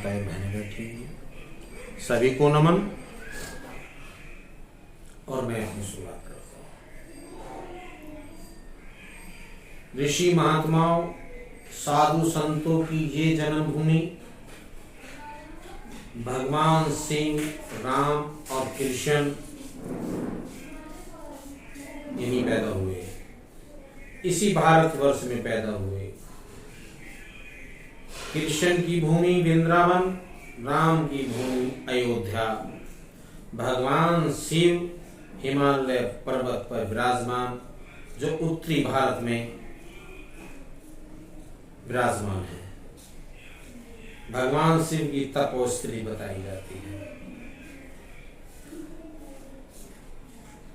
माताएं बहनें बैठी हैं, सभी को नमन। और मैं अपनी शुरुआत करता हूँ। ऋषि महात्माओं, साधु संतों की ये जन्मभूमि, भगवान सिंह, राम और कृष्ण यहीं पैदा हुए, इसी भारतवर्ष में पैदा हुए। कृष्ण की भूमि वृंदावन, राम की भूमि अयोध्या। भगवान शिव हिमालय पर्वत पर विराजमान, जो उत्तरी भारत में विराजमान है। भगवान शिव की तपोस्त्री बताई जाती है।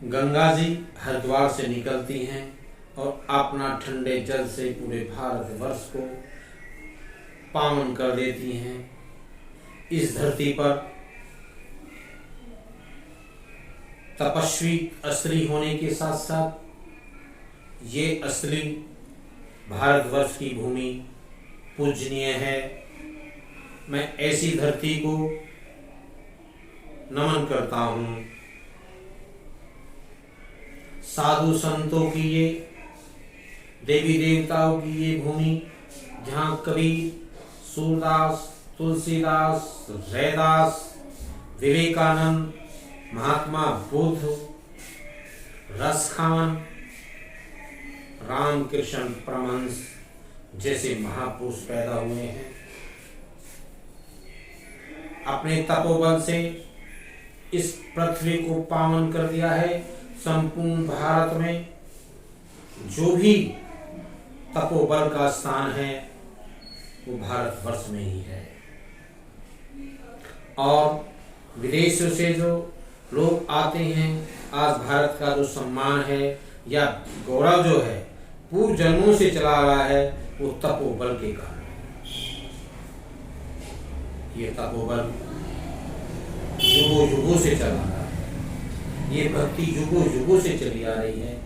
गंगा जी हरिद्वार से निकलती हैं और अपना ठंडे जल से पूरे भारतवर्ष को पावन कर देती हैं। इस धरती पर तपस्वी स्त्री होने के साथ साथ ये स्त्री भारतवर्ष की भूमि पूजनीय है। मैं ऐसी धरती को नमन करता हूँ। साधु संतों की ये, देवी देवताओं की ये भूमि, जहाँ कबीर, सूरदास, तुलसीदास, रैदास, विवेकानंद, महात्मा बुद्ध, रसखान, रामकृष्ण परमहंस जैसे महापुरुष पैदा हुए हैं। अपने तपोबल से इस पृथ्वी को पावन कर दिया है। संपूर्ण भारत में जो भी तपोबल का स्थान है वो भारतवर्ष में ही है। और विदेशों से जो लोग आते हैं, आज भारत का जो सम्मान है या गौरव जो है पूर्व जन्मों से चला आ रहा है, वो तपोबल के कारण। ये तपोबल युगों युगों से चला आ रहा है। ये भक्ति युगों युगों से चली आ रही है।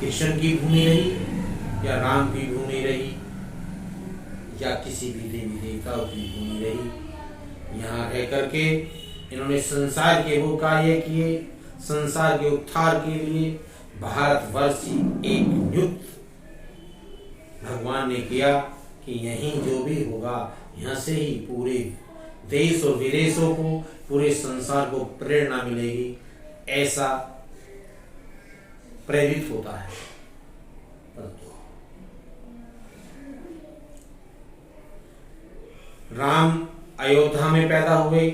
कृष्ण की भूमि रही या राम की भूमि रही या किसी भी देवी देवताओं की भूमि रही, यहाँ रह करके इन्होंने संसार के वो कार्य किए। संसार के उद्धार के लिए भारतवर्ष एक नियुक्त भगवान ने किया कि यहीं जो भी होगा, यहाँ से ही पूरे देश और विदेशों को, पूरे संसार को प्रेरणा मिलेगी, ऐसा प्रेरित होता है। परंतु राम अयोध्या में पैदा हुए।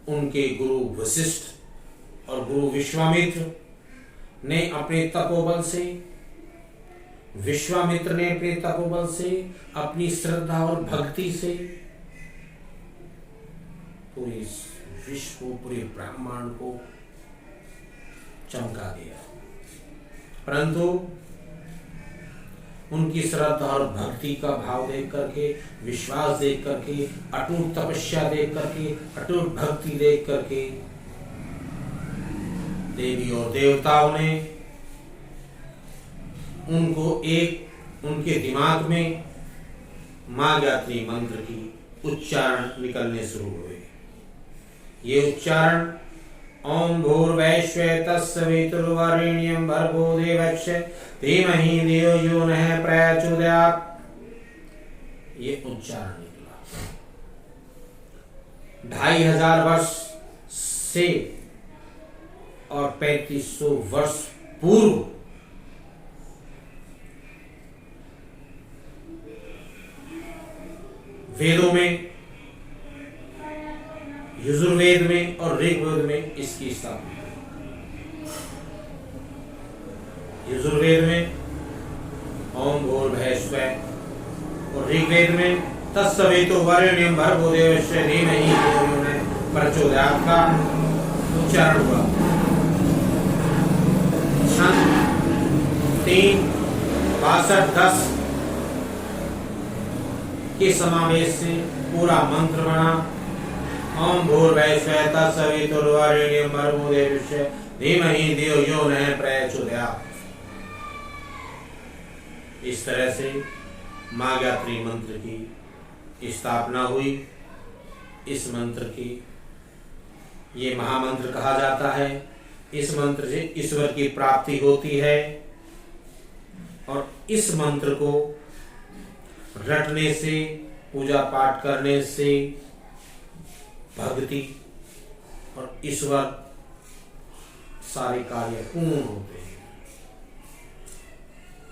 उनके गुरु वशिष्ठ और गुरु विश्वामित्र ने अपने तपोबल से, विश्वामित्र ने अपने तपोबल से, अपनी श्रद्धा और भक्ति से पूरे विश्व को, पूरे ब्रह्मांड को चमका दिया। परंतु उनकी श्रद्धा और भक्ति का भाव देख करके, विश्वास देख करके, अटूट तपस्या देख करके, अटूट भक्ति देख करके देवी और देवताओं ने उनको एक, उनके दिमाग में मां गायत्री मंत्र की उच्चारण निकलने शुरू हुए। ये उच्चारण ओम भूर्भुवस्सुः तत्सवितुर्वरेण्यं भर्गो देवस्य धीमहि धियो यो नः प्रचोदयात्। ये उच्चारण निकला। 2500 वर्ष से और 3500 वर्ष पूर्व वेदों में, यजुर्वेद में और ऋग्वेद में इसकी स्थापना। यजुर्वेद में ओम भूर्भुवस्सुः और ऋग्वेद में तत्सवितुर्वरेण्यं भर्गो देवस्य धीमहि धियो यो नः प्रचोदयात् का उच्चारण हुआ। 3, 62, 10 के समावेश से पूरा मंत्र बना। ओम भूर्भुवस्सुः तत्सवितुर्वरेण्यं भर्गो देवस्य धीमहि धियो यो नः प्रचोदयात्। इस तरह से माँ गायत्री मंत्र की स्थापना हुई। इस मंत्र की ये महामंत्र कहा जाता है। इस मंत्र से ईश्वर की प्राप्ति होती है और इस मंत्र को रटने से, पूजा पाठ करने से भक्ति और ईश्वर सारे कार्य पूर्ण होते हैं।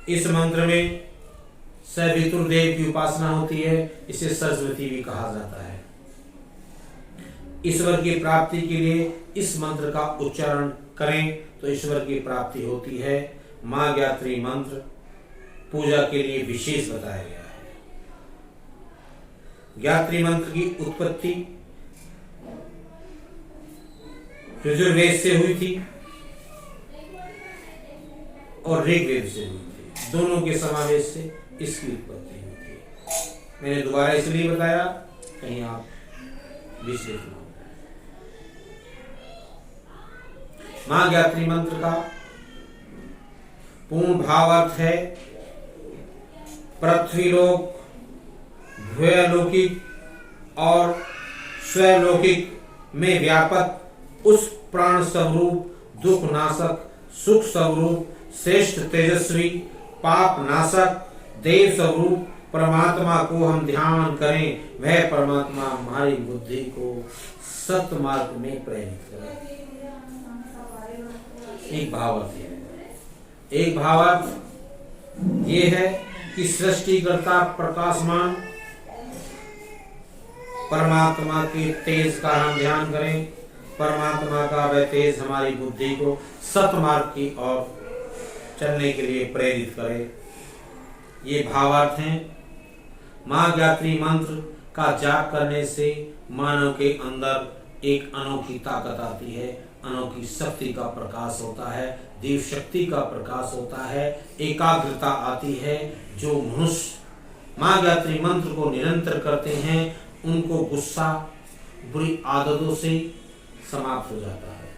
इस मंत्र में सवितुर्देव की उपासना होती है। इसे सरस्वती भी कहा जाता है। ईश्वर की प्राप्ति के लिए इस मंत्र का उच्चारण करें तो ईश्वर की प्राप्ति होती है। माँ गायत्री मंत्र पूजा के लिए विशेष बताया गया है। गायत्री मंत्र की उत्पत्ति यजुर्वेद से हुई थी और ऋग्वेद से हुई थी। दोनों के समावेश से इसकी उत्पत्ति हुई थी। मैंने दोबारा इसलिए बताया कहीं आप विशेष न हो। माँ गायत्री मंत्र का पूर्ण भावार्थ है पृथ्वीलोक, भूलौकिक और स्वलौकिक में व्यापक उस प्राण स्वरूप, दुख नाशक, सुख स्वरूप, श्रेष्ठ तेजस्वी, पाप नाशक, देव स्वरूप परमात्मा को हम ध्यान करें। वह परमात्मा हमारी बुद्धि को सत्य मार्ग में प्रेरित करे। एक भावार्थ है। एक भावार्थ ये है कि सृष्टिकर्ता प्रकाशमान परमात्मा के तेज का हम ध्यान करें। परमात्मा का वह तेज हमारी बुद्धि को सतमार्ग की ओर चलने के लिए प्रेरित करे। ये भावार्थ हैं। माँ गायत्री मंत्र का जाप करने से मानव के अंदर एक अनोखी ताकत आती है, अनोखी शक्ति का प्रकाश होता है, देव शक्ति का प्रकाश होता है, एकाग्रता आती है। जो मनुष्य माँ गायत्री मंत्र को निरंतर करते हैं उनको गुस्सा, बुरी आदतों से समाप्त हो जाता है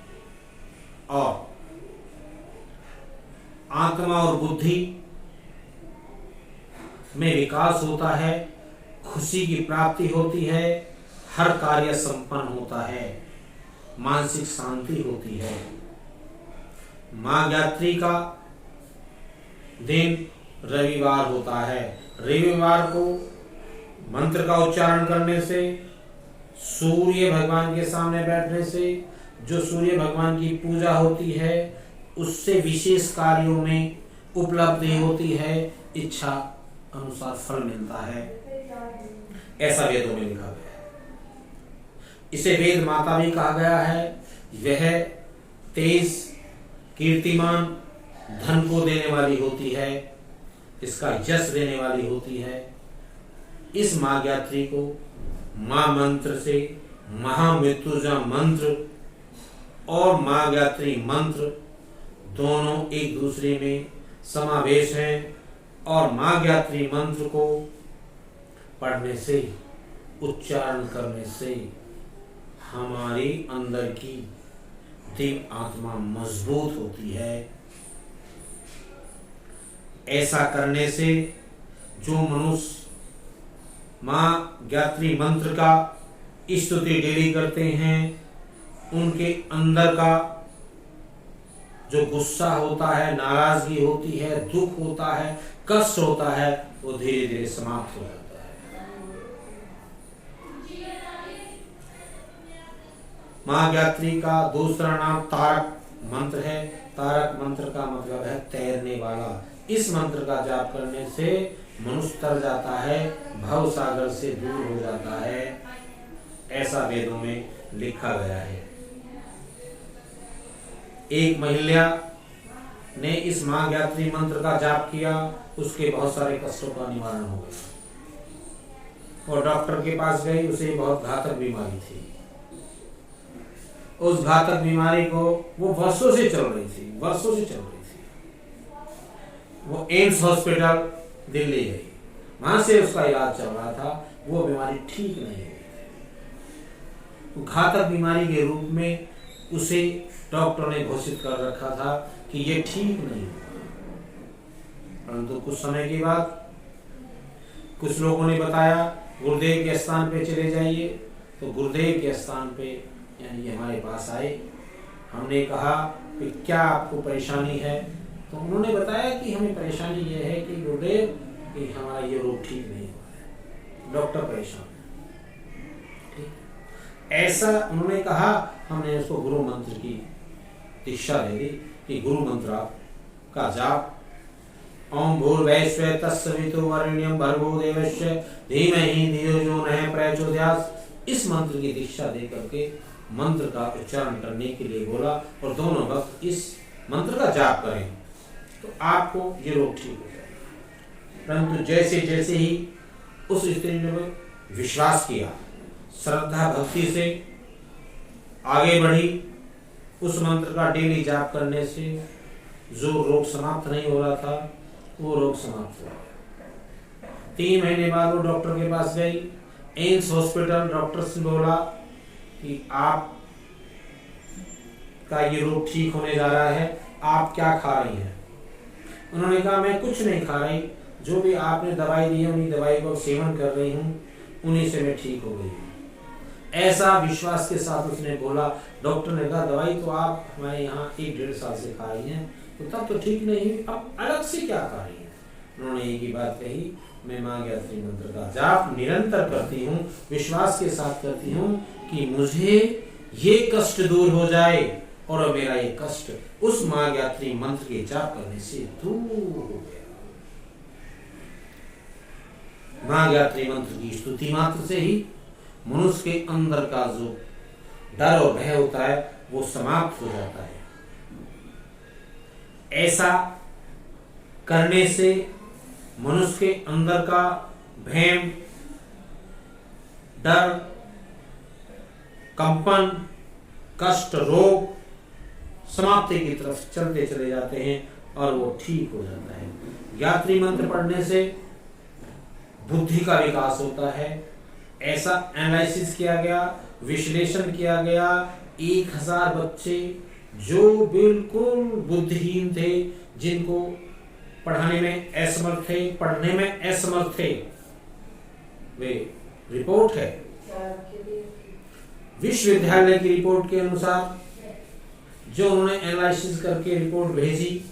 और आत्मा और बुद्धि में विकास होता है, खुशी की प्राप्ति होती है, हर कार्य संपन्न होता है, मानसिक शांति होती है। माँ गायत्री का दिन रविवार होता है। रविवार को मंत्र का उच्चारण करने से, सूर्य भगवान के सामने बैठने से, जो सूर्य भगवान की पूजा होती है उससे विशेष कार्यों में उपलब्धि होती है, इच्छा अनुसार फल मिलता है, ऐसा वेदों में लिखा गया है। इसे वेद माता भी कहा गया है। वह तेज, कीर्तिमान, धन को देने वाली होती है, इसका यश देने वाली होती है। इस माँ गायत्री को माँ मंत्र से महामृत्युंजय मंत्र और माँ गायत्री मंत्र दोनों एक दूसरे में समावेश हैं और माँ गायत्री मंत्र को पढ़ने से, उच्चारण करने से हमारी अंदर की दिव्य आत्मा मजबूत होती है। ऐसा करने से जो मनुष्य माँ गायत्री मंत्र का स्तुति डेली करते हैं उनके अंदर का जो गुस्सा होता है, नाराजगी होती है, दुख होता है, कष्ट होता है, वो धीरे धीरे समाप्त हो जाता है। माँ गायत्री का दूसरा नाम तारक मंत्र है। तारक मंत्र का मतलब है तैरने वाला। इस मंत्र का जाप करने से मनुष्य तर जाता है, भव सागर से दूर हो जाता है, ऐसा वेदों में लिखा गया है। एक महिला ने इस माँ गायत्री मंत्र का जाप किया, उसके बहुत सारे कष्टों का निवारण हो गया और डॉक्टर के पास गई। उसे बहुत घातक बीमारी थी। उस घातक बीमारी को वो वर्षों से चल रही थी। वो एम्स हॉस्पिटल दिल्ली गई, वहां से उसका इलाज चल रहा था। वो बीमारी ठीक नहीं हुई। घातक बीमारी के रूप में उसे डॉक्टर ने घोषित कर रखा था कि ये ठीक नहीं होगा। परंतु कुछ समय के बाद कुछ लोगों ने बताया गुरुदेव के स्थान पे चले जाइए, तो गुरुदेव के स्थान पे यानी हमारे पास आए। हमने कहा कि क्या आपको परेशानी है, तो उन्होंने बताया कि हमें परेशानी ये है कि गुरुदेव कि हमारा ये रोग ठीक नहीं हो रहा है, डॉक्टर परेशान है। ठीक, ऐसा उन्होंने कहा। हमने उसको गुरु मंत्र की दीक्षा दे दी कि गुरु मंत्र का जाप, ओम भूर्भुवस्सुः तत्सवितुर्वरेण्यं भर्गो देवस्य धीमहि धियो यो नः प्रचोदयात्, इस मंत्र की दीक्षा दे करके मंत्र का उच्चारण करने के लिए बोला, और दोनों वक्त इस मंत्र का जाप करें तो आपको ये रोग ठीक हो जाएगा। परंतु जैसे जैसे ही उस स्त्री ने विश्वास किया, श्रद्धा भक्ति से आगे बढ़ी, उस मंत्र का डेली जाप करने से जो रोग समाप्त नहीं हो रहा था वो रोग समाप्त हो गया। 3 महीने बाद वो डॉक्टर के पास गई, एम्स हॉस्पिटल। डॉक्टर से बोला कि आप का ये रोग ठीक होने जा रहा है, आप क्या खा रही हैं? उन्होंने कहा मैं कुछ नहीं खा रही, जो भी आपने दवाई दी है उन्हीं दवाई को सेवन कर रही हूँ, उन्हीं से मैं ठीक हो गई हूँ। ऐसा विश्वास के साथ उसने बोला। डॉक्टर ने कहा दवाई तो आप हमारे यहाँ 1-1.5 साल से खा रही हैं, तो तब तो ठीक नहीं हुई, अब अलग से क्या खा रही हैं? उन्होंने एक ही बात कही, मैं माँ गायत्री मंत्र का जाप निरंतर करती हूँ, विश्वास के साथ करती हूँ कि मुझे ये कष्ट दूर हो जाए, और मेरा ये कष्ट उस माँ गायत्री मंत्र के जाप करने से दूर हो गया। माँ गायत्री मंत्र की स्तुति मात्र से ही मनुष्य के अंदर का जो डर और भय होता है वो समाप्त हो जाता है। ऐसा करने से मनुष्य के अंदर का भय, डर, कंपन, कष्ट, रोग समाप्ति की तरफ चलते चले जाते हैं और वो ठीक हो जाता है। गायत्री मंत्र पढ़ने से बुद्धि का विकास होता है। ऐसा एनालिसिस किया गया, विश्लेषण किया गया, 1000 बच्चे जो बिल्कुल बुद्धिहीन थे, जिनको पढ़ाने में असमर्थ थे, पढ़ने में असमर्थ थे, वे रिपोर्ट है विश्वविद्यालय की रिपोर्ट के अनुसार जो उन्होंने एनालिसिस करके रिपोर्ट भेजी,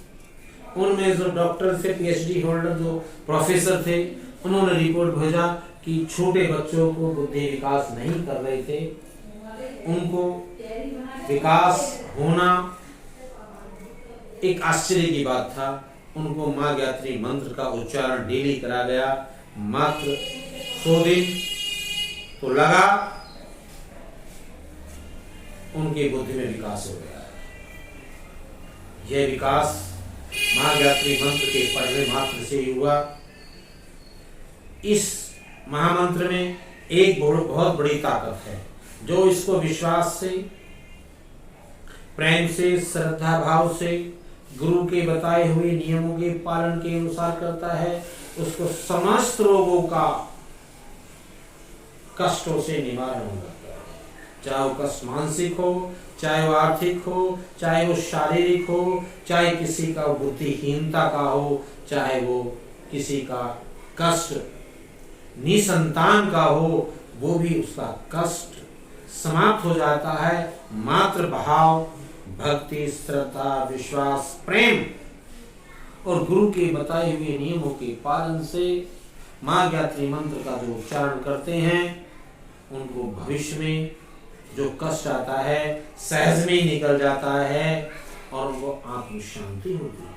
उनमें जो डॉक्टर थे, पीएचडी होल्डर जो प्रोफेसर थे, उन्होंने रिपोर्ट भेजा कि छोटे बच्चों को बुद्धि विकास नहीं कर रहे थे, उनको विकास होना एक आश्चर्य की बात था। उनको माँ गायत्री मंत्र का उच्चारण डेली करा गया, मात्र 100 दिन तो लगा, उनकी बुद्धि में विकास हो गया। यह विकास माँ गायत्री मंत्र के पढ़ने मात्र से ही हुआ। इस महामंत्र में एक बहुत बड़ी ताकत है। जो इसको विश्वास से, प्रेम से, श्रद्धा भाव से, गुरु के बताए हुए नियमों के पालन के अनुसार करता है, उसको समस्त रोगों का, कष्टों से निवारण हो जाता है। चाहे वो कष्ट मानसिक हो, चाहे वो आर्थिक हो, चाहे वो शारीरिक हो, चाहे किसी का बुद्धिहीनता का हो, चाहे वो किसी का कष्ट निसंतान का हो, वो भी उसका कष्ट समाप्त हो जाता है। मात्र भाव, भक्ति, श्रद्धा, विश्वास, प्रेम और गुरु के बताए हुए नियमों के पालन से माँ गायत्री मंत्र का जो उच्चारण करते हैं, उनको भविष्य में जो कष्ट आता है सहज में निकल जाता है और वो आत्म शांति होती है।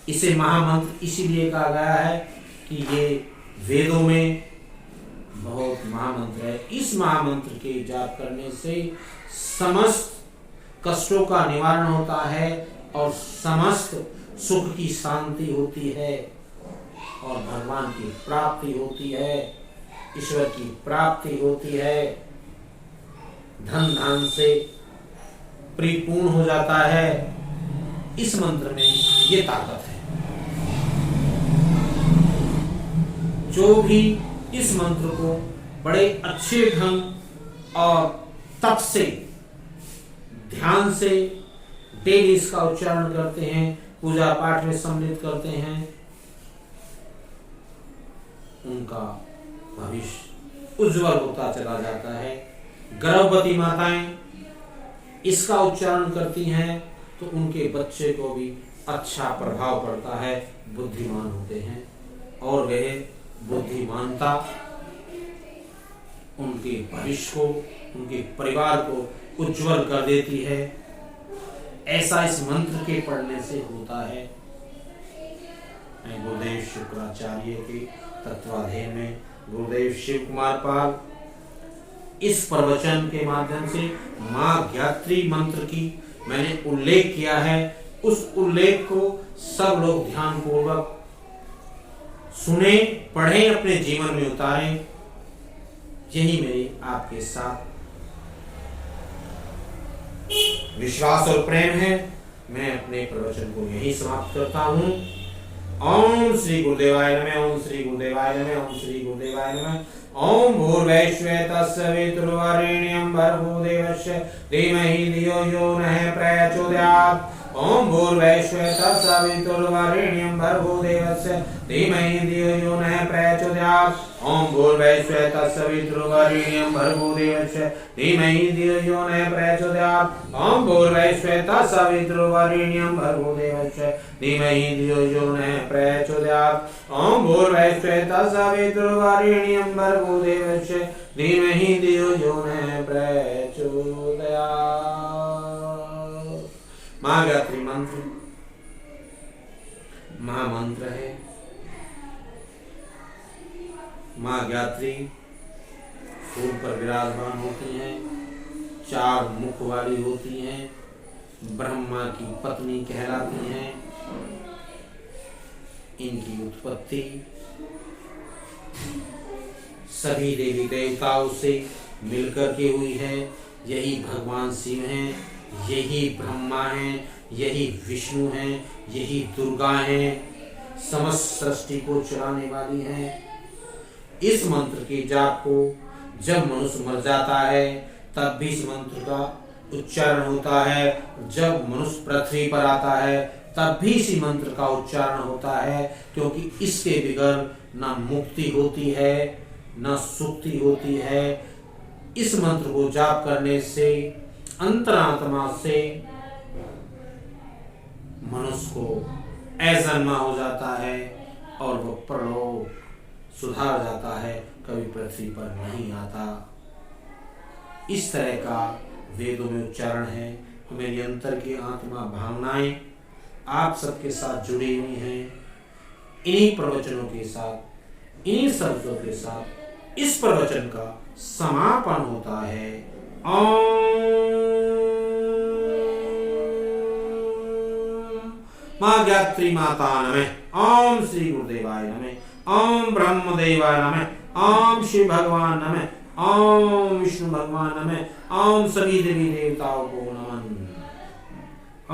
इसे महामंत्र इसीलिए कहा गया है कि ये वेदों में बहुत महामंत्र है। इस महामंत्र के जाप करने से समस्त कष्टों का निवारण होता है और समस्त सुख की शांति होती है और भगवान की प्राप्ति होती है, ईश्वर की प्राप्ति होती है, धन धान से परिपूर्ण हो जाता है। इस मंत्र में ये ताकत है। जो भी इस मंत्र को बड़े अच्छे ढंग और तप से, ध्यान से डेली इसका उच्चारण करते हैं, पूजा पाठ में सम्मिलित करते हैं, उनका भविष्य उज्जवल होता चला जाता है। गर्भवती माताएं इसका उच्चारण करती हैं तो उनके बच्चे को भी अच्छा प्रभाव पड़ता है, बुद्धिमान होते हैं और वह बुद्धिमानता उनके भविष्य को, उनके परिवार को उज्जवल कर देती है। ऐसा इस मंत्र के पढ़ने से होता है। मैं गुरुदेव शुक्राचार्य के तत्वाधीन में गुरुदेव शिव कुमार पाल इस प्रवचन के माध्यम से मां ज्ञात्री मंत्र की मैंने उल्लेख किया है। उस उल्लेख को सब लोग ध्यान पूर्वक सुने, पढ़ें, अपने जीवन में उतारें। यही मेरी आपके साथ विश्वास और प्रेम है। मैं अपने प्रवचन को यही समाप्त करता हूँ। ओम श्री गुरुदेवाय नमः। ओम श्री गुरुदेवाय नमः। ओम श्री गुरुदेवाय नमः। ओम भूर्भुवस्सुः तत्सवितुर्वरेण्यं भर्गो देवस्य धीमहि धियो यो नः प्रचोदयात्। ओम भूर्भुवस्सुः तत्सवितुर्वरेण्यं भर्गो देवस्य धीमहि धियो यो नः प्रचोदयात्। ओम भूर्भुवस्सुः तत्सवितुर्वरेण्यं भर्गो देवस्य धीमहि धियो यो नः प्रचोदयात्। ओम भूर्भुवस्सुः तत्सवितुर्वरेण्यं भर्गो देवस्य धीमहि धियो यो नः प्रचोदयात्। ओम भूर्भुवस्सुः तत्सवितुर्वरेण्यं भर्गो देवस्य धीमहि धियो यो नः प्रचोदयात्। महागायत्री मंत्र महामंत्र है। मां गायत्री फूल पर विराजमान होती हैं, 4 मुख वाली होती हैं, ब्रह्मा की पत्नी कहलाती हैं। इनकी उत्पत्ति सभी देवी देवताओं से मिलकर के हुई है। यही भगवान शिव हैं, यही ब्रह्मा हैं, यही विष्णु हैं, यही दुर्गा हैं, समस्त सृष्टि को चलाने वाली हैं। इस मंत्र के जाप को जब मनुष्य मर जाता है तब भी इस मंत्र का उच्चारण होता है। जब मनुष्य पृथ्वी पर आता है तब भी इसी मंत्र का उच्चारण होता है, क्योंकि इसके बगैर ना मुक्ति होती है ना सुक्ति होती है। इस मंत्र को जाप करने से अंतरात्मा से मनुष्य को अजन्मा हो जाता है और वह परलोक सुधार जाता है, कभी पृथ्वी पर नहीं आता। इस तरह का वेदों में उच्चारण है। मेरी अंतर की आत्मा भावनाएं आप सबके साथ जुड़ी हुई हैं। इन्हीं प्रवचनों के साथ, इन्हीं शब्दों के साथ इस प्रवचन का समापन होता है। ओम मां गायत्री माता नमः। ओम श्री गुरुदेवाय नमः। ओम ब्रह्मदेवाय नमः। ओम शिव भगवान नमः। ओम विष्णु भगवान नमः। ओम सभी देवी देवताओं को नमन।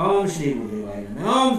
ओम श्री गुरुदेवाय नमः। ओम